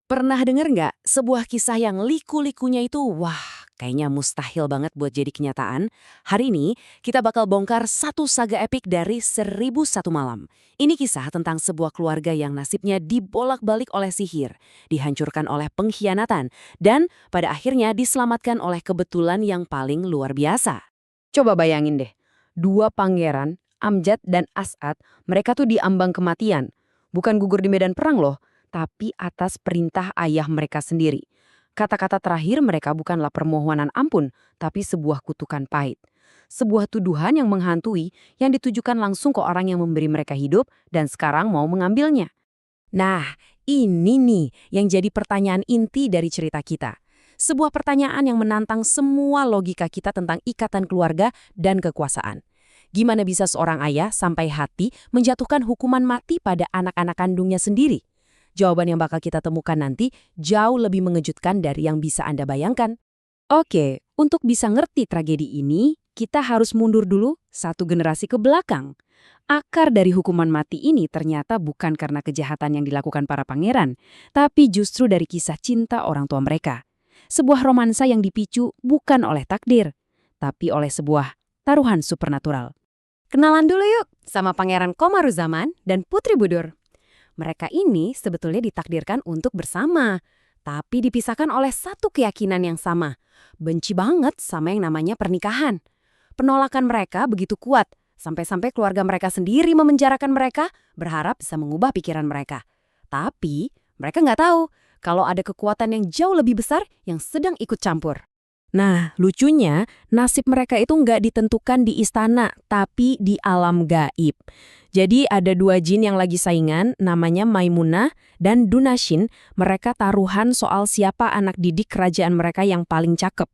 Pernah denger nggak sebuah kisah yang liku-likunya itu, wah, kayaknya mustahil banget buat jadi kenyataan? Hari ini kita bakal bongkar satu saga epik dari 1001 Malam. Ini kisah tentang sebuah keluarga yang nasibnya dibolak-balik oleh sihir, dihancurkan oleh pengkhianatan, dan pada akhirnya diselamatkan oleh kebetulan yang paling luar biasa. Coba bayangin deh, dua pangeran, Amjad dan As'ad, mereka tuh diambang kematian. Bukan gugur di medan perang loh, tapi atas perintah ayah mereka sendiri. Kata-kata terakhir mereka bukanlah permohonan ampun, tapi sebuah kutukan pahit. Sebuah tuduhan yang menghantui, yang ditujukan langsung ke orang yang memberi mereka hidup dan sekarang mau mengambilnya. Nah, ini nih yang jadi pertanyaan inti dari cerita kita. Sebuah pertanyaan yang menantang semua logika kita tentang ikatan keluarga dan kekuasaan. Gimana bisa seorang ayah sampai hati menjatuhkan hukuman mati pada anak-anak kandungnya sendiri? Jawaban yang bakal kita temukan nanti jauh lebih mengejutkan dari yang bisa Anda bayangkan. Oke, untuk bisa ngerti tragedi ini, kita harus mundur dulu satu generasi ke belakang. Akar dari hukuman mati ini ternyata bukan karena kejahatan yang dilakukan para pangeran, tapi justru dari kisah cinta orang tua mereka. Sebuah romansa yang dipicu bukan oleh takdir, tapi oleh sebuah taruhan supernatural. Kenalan dulu yuk sama Pangeran Komaruzaman dan Putri Budur. Mereka ini sebetulnya ditakdirkan untuk bersama, tapi dipisahkan oleh satu keyakinan yang sama. Benci banget sama yang namanya pernikahan. Penolakan mereka begitu kuat, sampai-sampai keluarga mereka sendiri memenjarakan mereka, berharap bisa mengubah pikiran mereka. Tapi mereka nggak tahu kalau ada kekuatan yang jauh lebih besar yang sedang ikut campur. Nah, lucunya, nasib mereka itu nggak ditentukan di istana, tapi di alam gaib. Jadi ada dua jin yang lagi saingan, namanya Maimunah dan Dunashin. Mereka taruhan soal siapa anak didik kerajaan mereka yang paling cakep.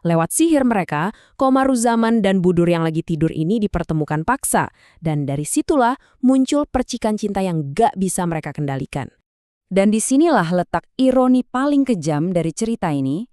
Lewat sihir mereka, Komaruzaman dan Budur yang lagi tidur ini dipertemukan paksa. Dan dari situlah muncul percikan cinta yang nggak bisa mereka kendalikan. Dan disinilah letak ironi paling kejam dari cerita ini.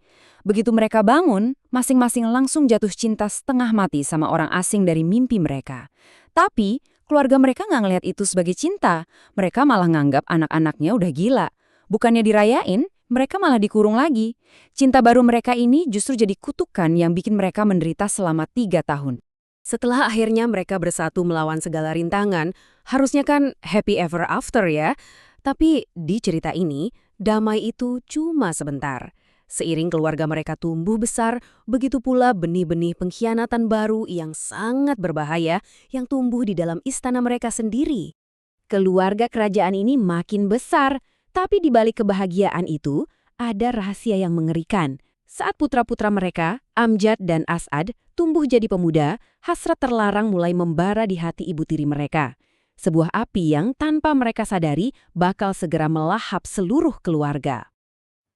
Begitu mereka bangun, masing-masing langsung jatuh cinta setengah mati sama orang asing dari mimpi mereka. Tapi, keluarga mereka nggak ngelihat itu sebagai cinta. Mereka malah nganggap anak-anaknya udah gila. Bukannya dirayain, mereka malah dikurung lagi. Cinta baru mereka ini justru jadi kutukan yang bikin mereka menderita selama 3 tahun. Setelah akhirnya mereka bersatu melawan segala rintangan, harusnya kan happy ever after ya. Tapi di cerita ini, damai itu cuma sebentar. Seiring keluarga mereka tumbuh besar, begitu pula benih-benih pengkhianatan baru yang sangat berbahaya yang tumbuh di dalam istana mereka sendiri. Keluarga kerajaan ini makin besar, tapi di balik kebahagiaan itu, ada rahasia yang mengerikan. Saat putra-putra mereka, Amjad dan As'ad, tumbuh jadi pemuda, hasrat terlarang mulai membara di hati ibu tiri mereka. Sebuah api yang tanpa mereka sadari bakal segera melahap seluruh keluarga.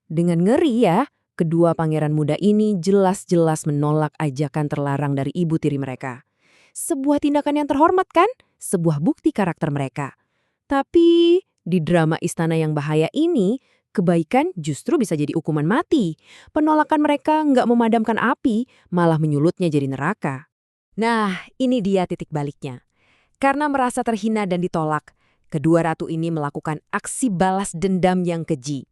Dengan ngeri ya, kedua pangeran muda ini jelas-jelas menolak ajakan terlarang dari ibu tiri mereka. Sebuah tindakan yang terhormat kan? Sebuah bukti karakter mereka. Tapi di drama istana yang bahaya ini, kebaikan justru bisa jadi hukuman mati. Penolakan mereka nggak memadamkan api, malah menyulutnya jadi neraka. Nah, ini dia titik baliknya. Karena merasa terhina dan ditolak, kedua ratu ini melakukan aksi balas dendam yang keji.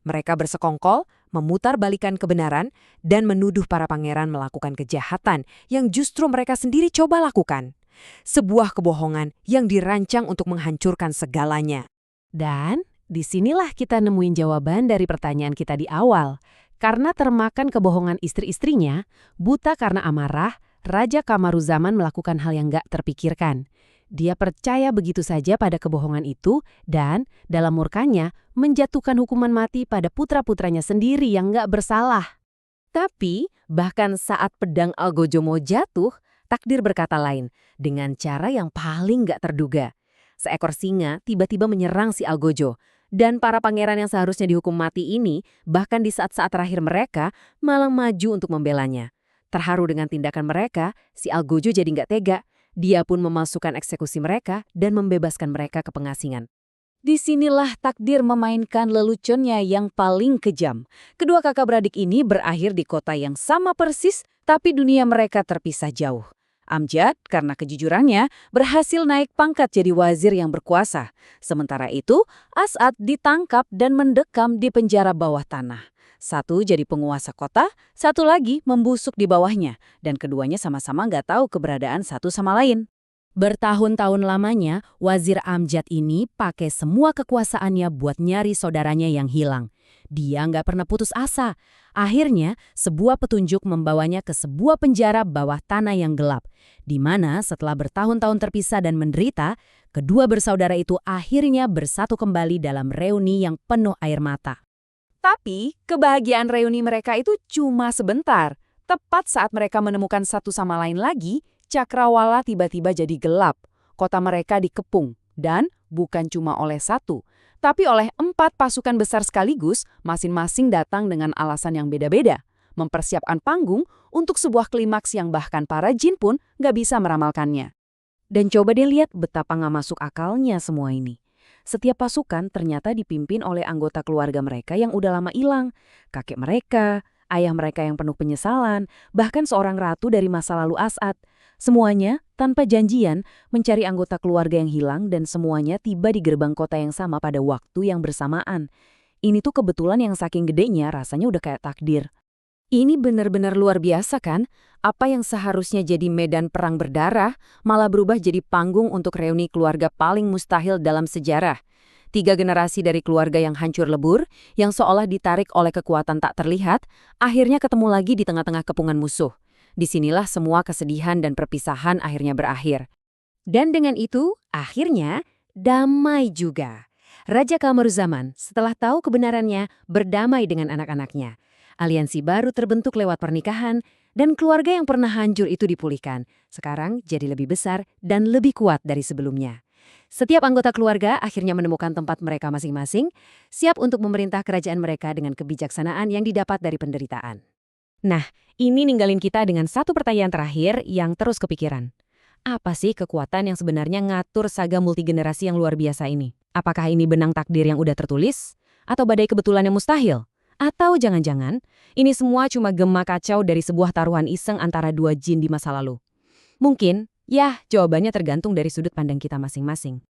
Mereka bersekongkol, memutar balikan kebenaran, dan menuduh para pangeran melakukan kejahatan yang justru mereka sendiri coba lakukan. Sebuah kebohongan yang dirancang untuk menghancurkan segalanya. Dan disinilah kita nemuin jawaban dari pertanyaan kita di awal. Karena termakan kebohongan istri-istrinya, buta karena amarah, Raja Kamaruzaman melakukan hal yang gak terpikirkan. Dia percaya begitu saja pada kebohongan itu dan dalam murkanya menjatuhkan hukuman mati pada putra-putranya sendiri yang nggak bersalah. Tapi bahkan saat pedang Algojo mau jatuh, takdir berkata lain dengan cara yang paling nggak terduga. Seekor singa tiba-tiba menyerang si Algojo dan para pangeran yang seharusnya dihukum mati ini bahkan di saat-saat terakhir mereka malah maju untuk membelanya. Terharu dengan tindakan mereka, si Algojo jadi nggak tega. Dia pun memasukkan eksekusi mereka dan membebaskan mereka ke pengasingan. Disinilah takdir memainkan leluconnya yang paling kejam. Kedua kakak beradik ini berakhir di kota yang sama persis, tapi dunia mereka terpisah jauh. Amjad, karena kejujurannya, berhasil naik pangkat jadi wazir yang berkuasa. Sementara itu, As'ad ditangkap dan mendekam di penjara bawah tanah. Satu jadi penguasa kota, satu lagi membusuk di bawahnya, dan keduanya sama-sama nggak tahu keberadaan satu sama lain. Bertahun-tahun lamanya, Wazir Amjad ini pakai semua kekuasaannya buat nyari saudaranya yang hilang. Dia nggak pernah putus asa. Akhirnya, sebuah petunjuk membawanya ke sebuah penjara bawah tanah yang gelap, di mana setelah bertahun-tahun terpisah dan menderita, kedua bersaudara itu akhirnya bersatu kembali dalam reuni yang penuh air mata. Tapi, kebahagiaan reuni mereka itu cuma sebentar. Tepat saat mereka menemukan satu sama lain lagi, Cakrawala tiba-tiba jadi gelap. Kota mereka dikepung, dan bukan cuma oleh satu, tapi oleh 4 pasukan besar sekaligus, masing-masing datang dengan alasan yang beda-beda. Mempersiapkan panggung untuk sebuah klimaks yang bahkan para jin pun nggak bisa meramalkannya. Dan coba deh lihat betapa nggak masuk akalnya semua ini. Setiap pasukan ternyata dipimpin oleh anggota keluarga mereka yang udah lama hilang. Kakek mereka, ayah mereka yang penuh penyesalan, bahkan seorang ratu dari masa lalu As'ad. Semuanya, tanpa janjian, mencari anggota keluarga yang hilang dan semuanya tiba di gerbang kota yang sama pada waktu yang bersamaan. Ini tuh kebetulan yang saking gedenya rasanya udah kayak takdir. Ini benar-benar luar biasa kan? Apa yang seharusnya jadi medan perang berdarah, malah berubah jadi panggung untuk reuni keluarga paling mustahil dalam sejarah. 3 generasi dari keluarga yang hancur lebur, yang seolah ditarik oleh kekuatan tak terlihat, akhirnya ketemu lagi di tengah-tengah kepungan musuh. Disinilah semua kesedihan dan perpisahan akhirnya berakhir. Dan dengan itu, akhirnya damai juga. Raja Kamaruzzaman setelah tahu kebenarannya berdamai dengan anak-anaknya. Aliansi baru terbentuk lewat pernikahan dan keluarga yang pernah hancur itu dipulihkan. Sekarang jadi lebih besar dan lebih kuat dari sebelumnya. Setiap anggota keluarga akhirnya menemukan tempat mereka masing-masing, siap untuk memerintah kerajaan mereka dengan kebijaksanaan yang didapat dari penderitaan. Nah, ini ninggalin kita dengan satu pertanyaan terakhir yang terus kepikiran. Apa sih kekuatan yang sebenarnya ngatur saga multigenerasi yang luar biasa ini? Apakah ini benang takdir yang udah tertulis? Atau badai kebetulan yang mustahil? Atau jangan-jangan, ini semua cuma gema kacau dari sebuah taruhan iseng antara 2 jin di masa lalu? Mungkin, ya jawabannya tergantung dari sudut pandang kita masing-masing.